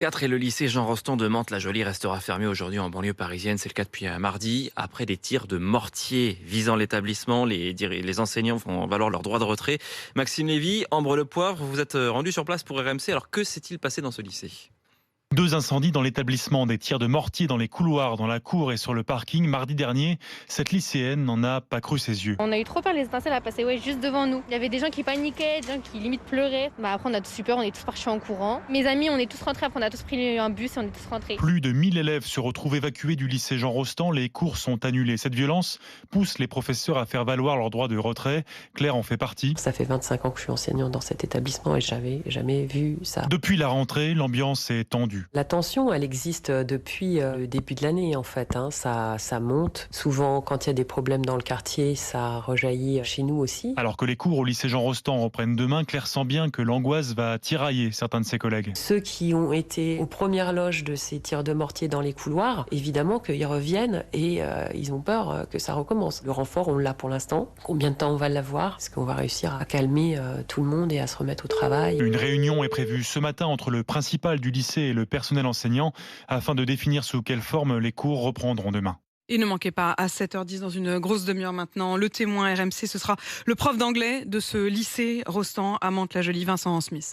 4 et le lycée Jean Rostand de Mantes-la-Jolie restera fermé aujourd'hui en banlieue parisienne. C'est le cas depuis mardi. Après des tirs de mortier visant l'établissement, les enseignants font valoir leur droit de retrait. Maxime Lévy, Ambre Le Poivre, vous êtes rendu sur place pour RMC. Alors que s'est-il passé dans ce lycée? Deux incendies dans l'établissement, des tirs de mortier dans les couloirs, dans la cour et sur le parking. Mardi dernier, cette lycéenne n'en a pas cru ses yeux. On a eu trop peur, les étincelles à passer juste devant nous. Il y avait des gens qui paniquaient, des gens qui limite pleuraient. Après on a tous eu peur, on est tous partis en courant. Mes amis, on est tous rentrés, après on a tous pris un bus et on est tous rentrés. Plus de 1000 élèves se retrouvent évacués du lycée Jean Rostand. Les cours sont annulés. Cette violence pousse les professeurs à faire valoir leur droit de retrait. Claire en fait partie. Ça fait 25 ans que je suis enseignante dans cet établissement et j'avais jamais vu ça. Depuis la rentrée, l'ambiance est tendue. La tension, elle existe depuis le début de l'année en fait. Ça monte. Souvent, quand il y a des problèmes dans le quartier, ça rejaillit chez nous aussi. Alors que les cours au lycée Jean Rostand reprennent demain, Claire sent bien que l'angoisse va tirailler certains de ses collègues. Ceux qui ont été aux premières loges de ces tirs de mortier dans les couloirs, évidemment qu'ils reviennent et ils ont peur que ça recommence. Le renfort, on l'a pour l'instant. Combien de temps on va l'avoir? Est-ce qu'on va réussir à calmer tout le monde et à se remettre au travail? Une réunion est prévue ce matin entre le principal du lycée et le personnel enseignant afin de définir sous quelle forme les cours reprendront demain. Et ne manquez pas, à 7h10, dans une grosse demi-heure maintenant, le témoin RMC, ce sera le prof d'anglais de ce lycée Rostand à Mantes-la-Jolie, Vincent Smith.